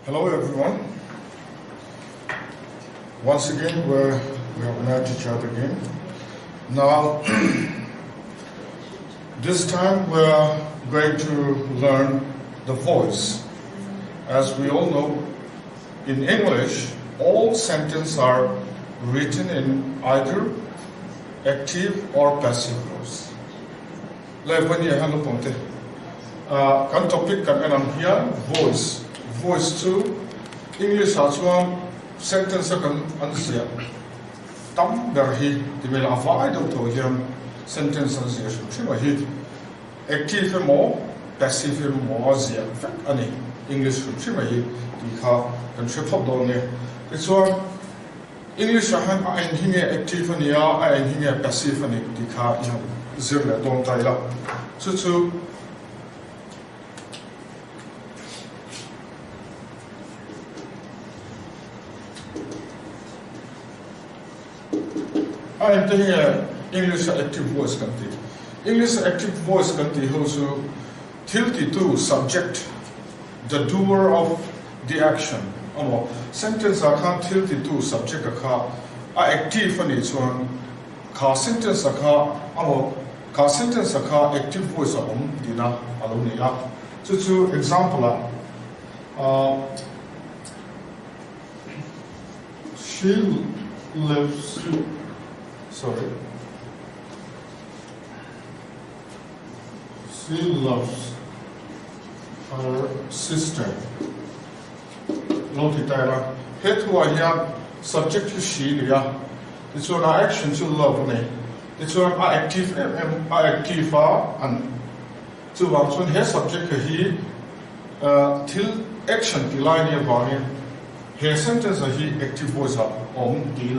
Hello everyone. Once again we have met each other again. Now this time we are going to learn the voice. As we all know, in English all sentences are written in either active or passive voice. Level here hello ponte. Kan topic kan enam here voice. Voice to English as one sentence kan answer. Tam berhi di mela avai do to here sentence answer. Shima hi active mo passive mo azia. Ani English shima hi di kha kan shepop do ne. It's one English han a hinge active ni a hinge passive ni di kha i zirle don tai la. So I am taking English active voice country. English active voice country also tilted to subject, the doer of the action. Sentence I can't tilted to subject active on each one. Sentence active voice dina alone. So to example she lives. She loves her sister. Note it. Head who are subject to she. It's one action to love me. It's one active and to one head subject he till action the line here. Here sentence he active voice up on the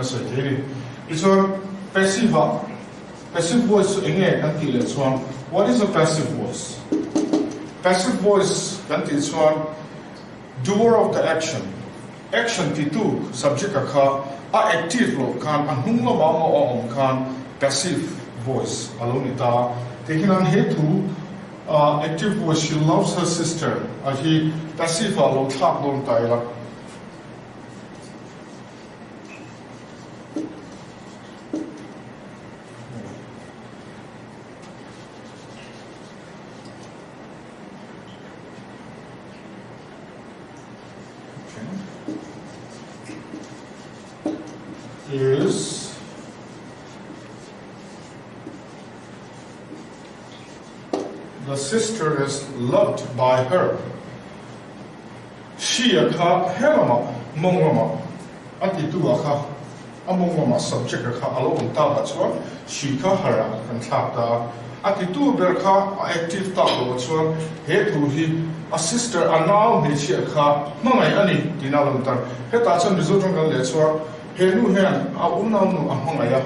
it's one passive voice is one. What is a passive voice? Passive voice is one doer of the action. Action titu subject active lo kan anhunglo mama kan passive voice alone ita taking on here to active voice. She loves her sister. He passive lo thak don taila. Is the sister is loved by her. She helama mongama atitu amongama subject alone tabachwa she hara and tapta atitu berka active tabo chwa he to he a sister anao ni chi mangai ani dinaluntar he ta chan result ngal le chwa he nu hen a unau nu a hongaya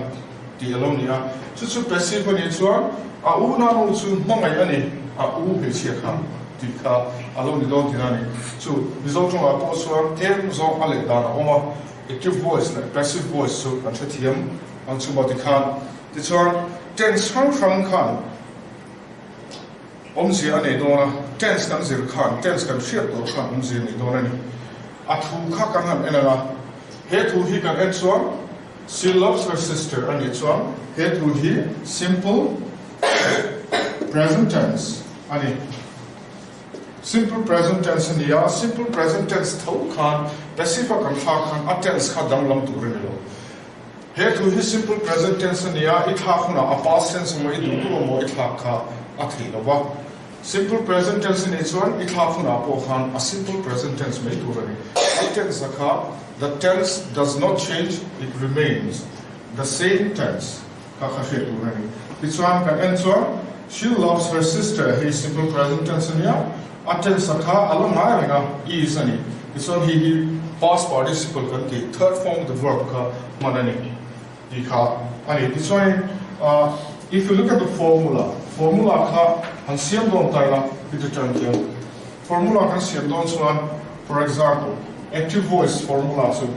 di alonia chu passive ni chwa a unau chu mangai ani a u he chi di ka aloni don dinani chu result ng a po chwa tem zo ale da oma active voice na passive voice so kan chathiam ang chu bodi khan ti chwa tense from khan omzi ane dona tense kan zir khan tense kan shiat do khan omzi ni dona ni a thu kha kan han enala head who he can add one. She loves her sister and it's one. Head who he simple present tense. Ani simple present tense and ya simple present tense thau khan passive kan a tense kha dang lam tu relo. Head who he simple present tense and ya it ha khuna a past tense mo I du mo it ha kha a thi lo ba. Simple present tense in it's one it ha khuna po khan a simple present tense me tu relo. Tense kha the tense does not change, it remains the same tense. This one can answer. She loves her sister. He simple present tense niya. A tense along is ani. This one he past participle kan the third form of the verb ka manani. This one if you look at the formula ka han siam don taila with the term here. Formula kan siam don one. For example, active voice formula. So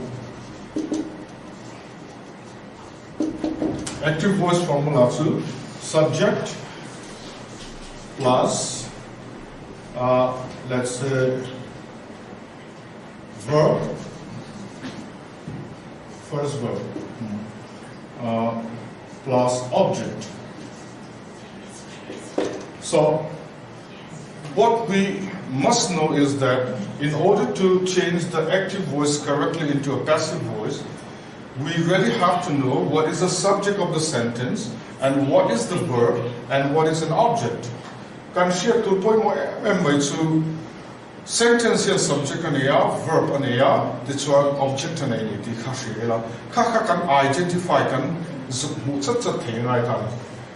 active voice formula. So subject plus let's say verb, first verb, plus object. So what we must know is that in order to change the active voice correctly into a passive voice, we really have to know what is the subject of the sentence and what is the verb and what is an object. Kan share to point mo to sentence and subject ania, verb ania, this one object ania di khashila. Kaka kan identify kan zmu chat thing right.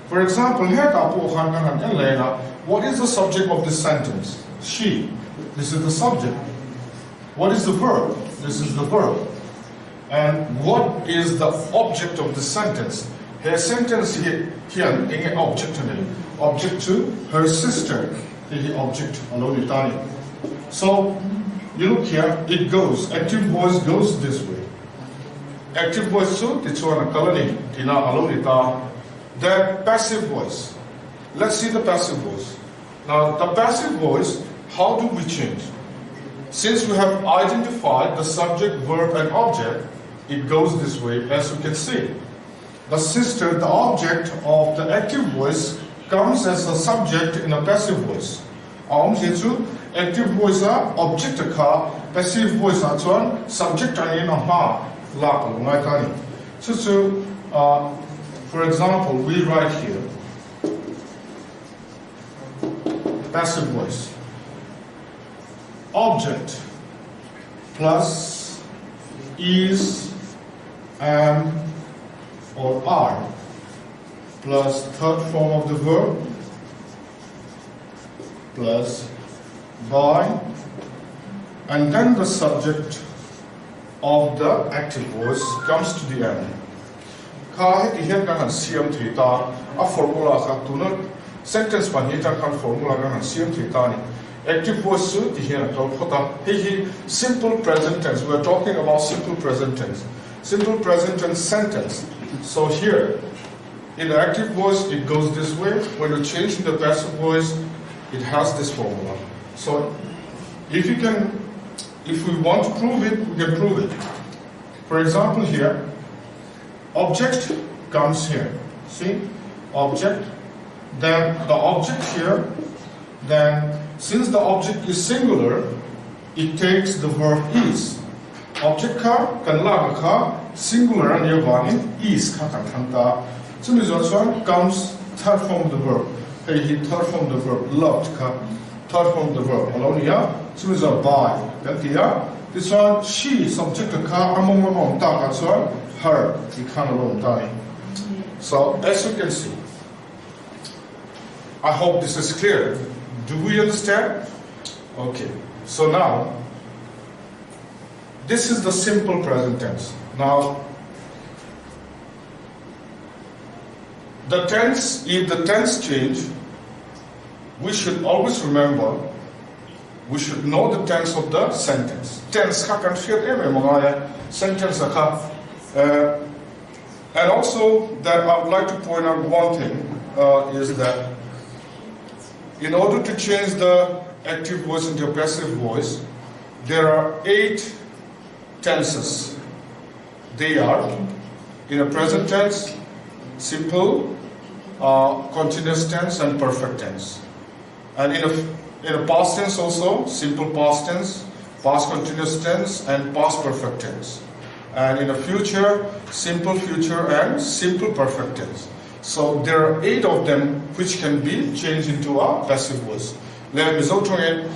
For example, here kapo khan Elena, what is the subject of this sentence? She. This is the subject. What is the verb? This is the verb. And what is the object of the sentence? Her sentence here in object object to her sister. The object alone. So you look here, it goes. Active voice goes this way. Active voice too, it's one colony. Tina alone. Then passive voice. Let's see the passive voice. Now the passive voice, how do we change? Since we have identified the subject, verb and object, it goes this way as you can see. The sister, the object of the active voice, comes as a subject in a passive voice. Active voice object passive voice subject for example, we write here passive voice. Object plus is, am, or are plus third form of the verb plus by, and then the subject of the active voice comes to the end. Ka he here kan siam theta a formula ka tuna sentence pan hi kan formula kan siam theta ni. Active voice su ti here to khota he simple present tense. We are talking about simple present tense. Simple present tense sentence. So here in the active voice it goes this way. When you change the passive voice, it has this formula. So if we want to prove it, we can prove it. For example, here object comes here. See, object. Then the object here. Then since the object is singular, it takes the verb is. Object ka kanla ka singular and yavani is ka kanta. So this one comes third form of the verb. Hey, third form of the verb loved ka. Third form of the verb alone here. So this is by. Then here, this one she subject ka among ta so her. You can't alone die. So as you can see, I hope this is clear. Do we understand? Okay. So now, this is the simple present tense. Now, the tense, if the tense change, we should always remember, we should know the tense of the sentence. Tense ka kan share mga sentence ka. And also that I would like to point out one thing is that in order to change the active voice into a passive voice, there are 8 tenses. They are in a present tense, simple, continuous tense, and perfect tense. And in a past tense also, simple past tense, past continuous tense, and past perfect tense. And in the future, simple future and simple perfect tense. So there are 8 of them which can be changed into a passive voice. Let me show you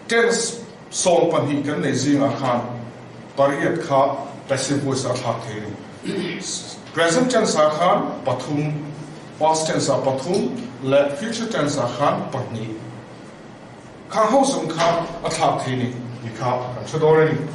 tense song pan hi kan nezing akhan pariat kha passive voice akha theni. Present tense akhan pathum, past tense pathum, let future tense akhan patni. Kha ho sum kha athak theni dikha kan chodoreni.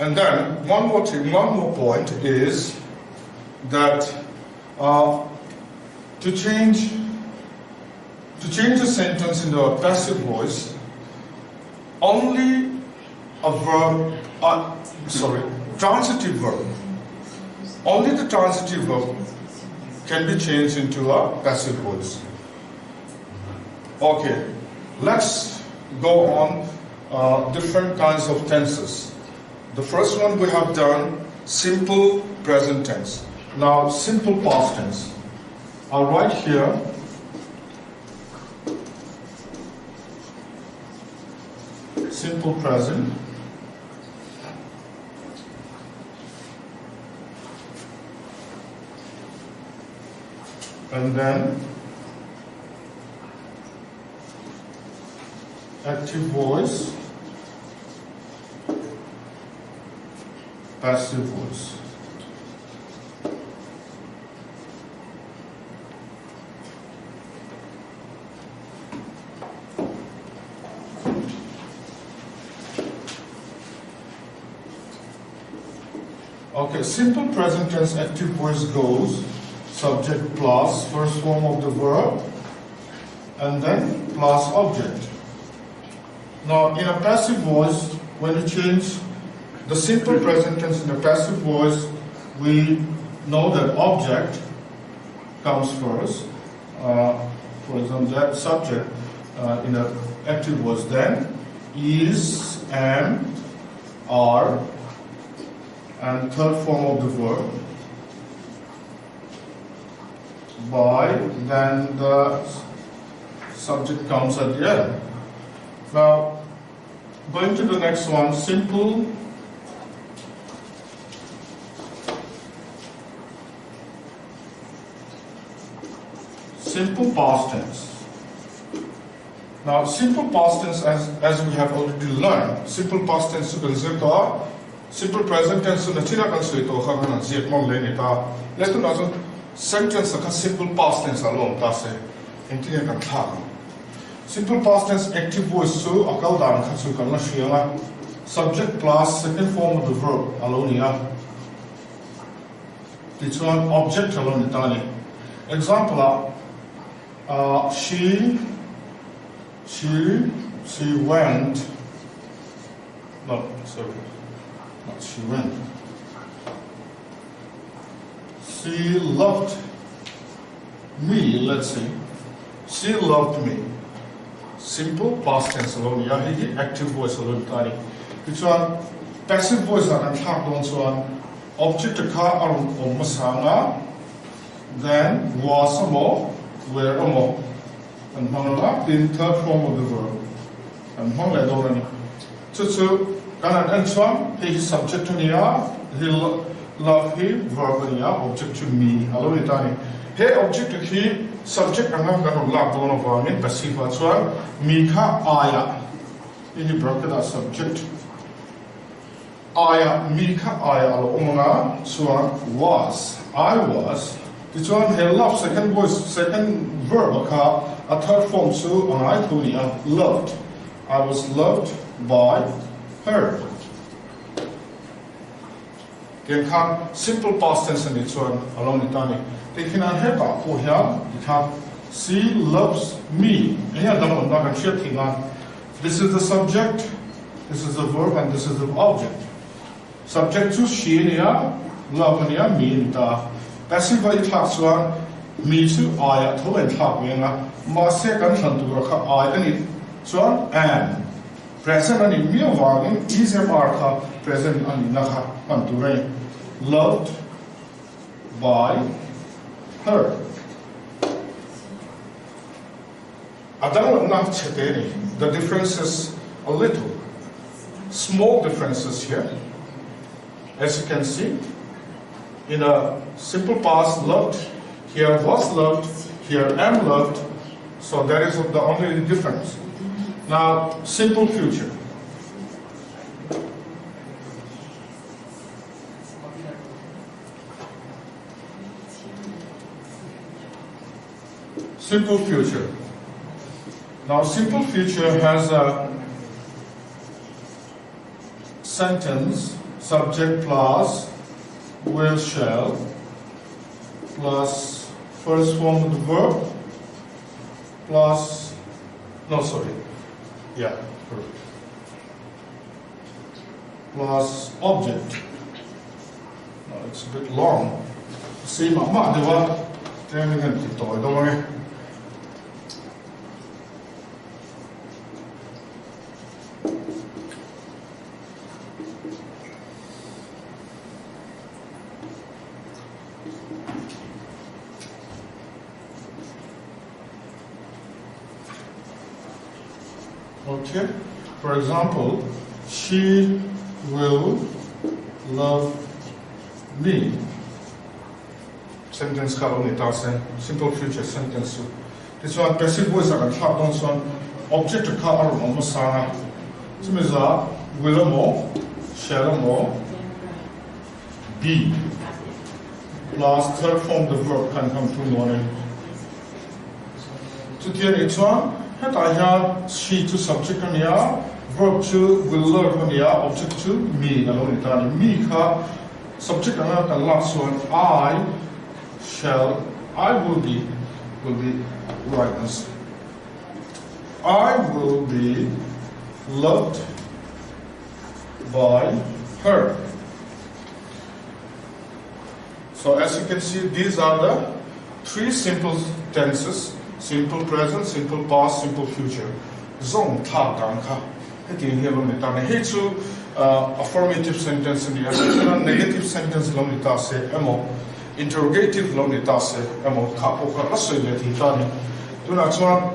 And then one more thing, one more point is that to change to change a sentence into a passive voice, only a verb, transitive verb. Only the transitive verb can be changed into a passive voice. Okay, let's go on different kinds of tenses. The first one we have done, simple present tense. Now, simple past tense. I'll write here simple present, and then active voice, passive voice. Okay, simple present tense active voice goes subject plus first form of the verb and then plus object. Now in a passive voice, when you change the simple present tense in a passive voice, we know that object comes first. For example, that subject in an active voice, then is, am, are, and third form of the verb, by, then the subject comes at the end. Now, going to the next one, simple past tense. Now, simple past tense, as we have already learned, simple past tense is simple present tense na china kan sui to kha kan zet mong le ni ta le tu na so sentence ka simple past tense along ta se intin kan tha simple past tense active voice so akal dan kha su kan na shia subject plus second form of the verb alone ya it's one object alone ni ta ni example she went, no, sorry, not she went. She loved me, let's say. She loved me. Simple past tense alone, yahi active voice alone tari. It's one passive voice and talk on so on object ka arum masanga, then was a more, where a more. And Hongla in third form of the verb. And Hongla Dorani. So, Ganan and Swan, he is subject to Nia, he love him, verb Nia, object to me. Hello, Itani. He object to he, subject and I'm going to love one of our men, passive as well. Mika Aya. He broke it as subject. Aya, Mika Aya, Omona, Swan was. I was. This one, he loved second voice, second verb, a third form, so on I told you, loved. I was loved by her. Again, simple past tense in this one, along the time. They can have a for here, you can she loves me. This is the subject, this is the verb, and this is the object. Subject to she, love, me, passive voice one, me to I, to and talk, my second son to work I, and so and present and in mere warning is a marker present and Naha and Lorrain. Loved by her. I don't know the differences a little. Small differences here. As you can see, in a simple past, loved, here was loved, here am loved, so that is the only difference. Now, simple future. Simple future. Now, simple future has a sentence, subject plus will, shall, plus first form of the verb, plus, no, sorry, yeah, correct. Plus object. No, it's a bit long. See, mama, the one, then we can toy, don't worry. Okay, for example, she will love me. Sentence ka only tasen simple future sentence. This one passive voice akan thak don son object ka aron on sana. Simiza will mo, shall mo, be plus third form the verb can come to morning. To the next one. I have she to subject on ya, verb to will learn on ya, object to me. Alone it me ka subject on the last one. I will be rightness. I will be loved by her. So as you can see, these are the three simple tenses. Simple present, simple past, simple future. Zong ta dang ka. Heti here lo ni ta ne. He chu affirmative sentence ni asa. Negative sentence lo ni ta se emo. Interrogative lo ni ta se emo. Ka po ka asoi le ti ta ni. Tu na chuan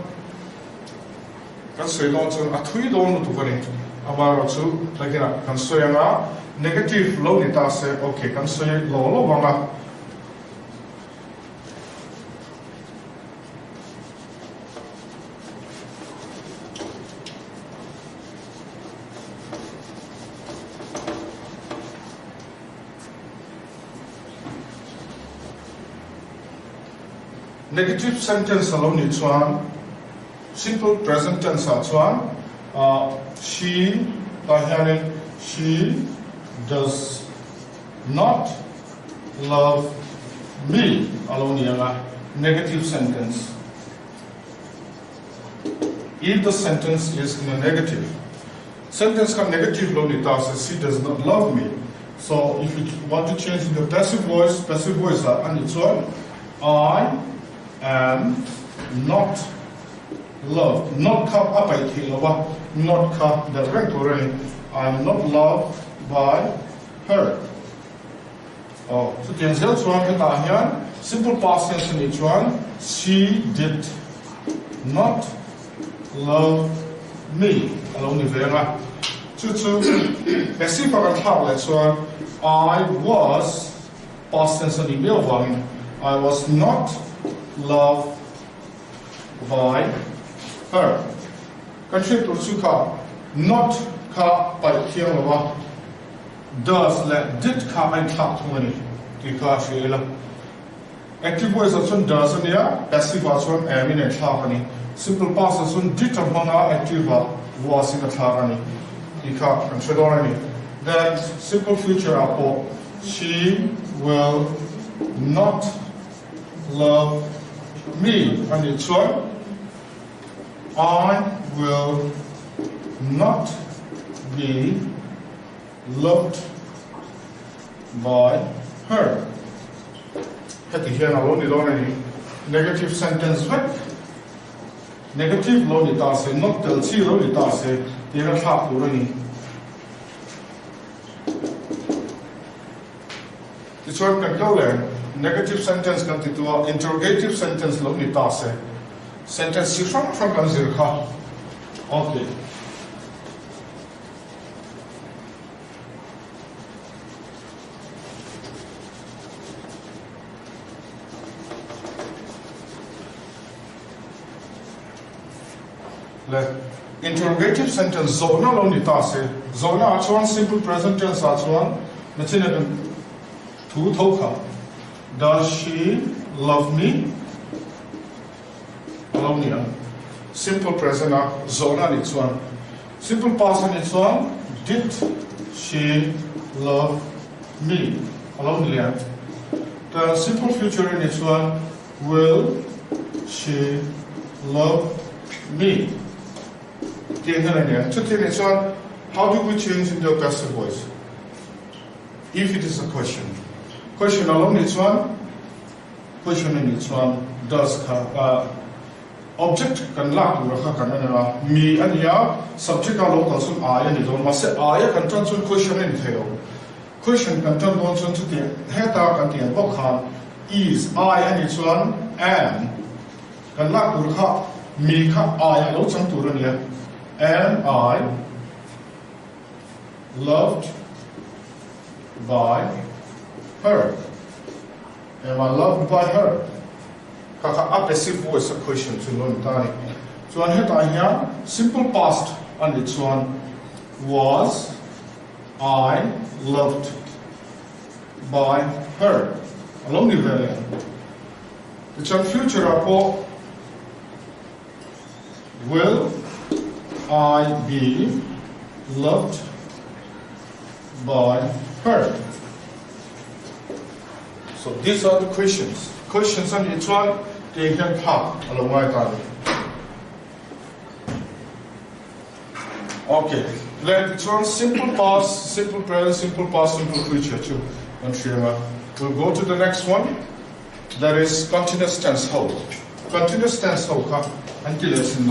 kan soi lo chuan a thui do no tu ka ni. Aba ro chu lagina kan soi anga negative lo ni ta se okay kan soi lo wanga. Negative sentence alone is one. Simple present tense is one. She does not love me. Alone is a negative sentence. If the sentence is in a negative, sentence can negative alone is she does not love me. So if you want to change in the passive voice and it's one. I am not loved. Not come up by Hilei, not come the rank already. I am not loved by her. Oh, so the results one here. Simple past tense in each one. She did not love me. Alone the vera. Passive akan thak let's one. I was past tense in email one. I was not loved by her. Country to suka not ka by kiamawa does let did ka I talk to money. Ika shela. Active voice also does and ya passive also am in a talkani. Simple past also did among active was in a talkani. Ika consider then simple future apo she will not love me, and it's one. I will not be loved by her. Heti here na lo ni lo ni negative sentence vet. Negative lo ni ta se not tel chi lo ni ta se ti ra thak lo ni. It's one can go there. Negative sentence kan titua interrogative sentence lo ni ta se sentence si from kan zir kha. Okay. Interrogative sentence zona lo ni ta se zona chuan simple present tense chuan machine thu tho kha. Does she love me? Love me. Simple present zona ni chuan. Simple past ni chuan did she love me? Love me. The simple future ni chuan will she love me. How do we change into a passive voice? If it is a question. Question alone is one. Question in each one does object can lack me and ya subject alone also I and it on must say I can turn to question in tail. Question can turn on to the head and the book is I and its one and can lack me I know some to run here and I loved by her. Am I loved by her? A passive voice a question to learn tani. So on here, simple past and its one was I loved by her. Along the variant. It's on future report. Will I be loved by her? So these are the questions. Questions on each one, they can talk along my time. Okay, let's one simple past, simple present, simple past, simple future too. We'll go to the next one. That is continuous tense hold. Continuous tense hold until it's in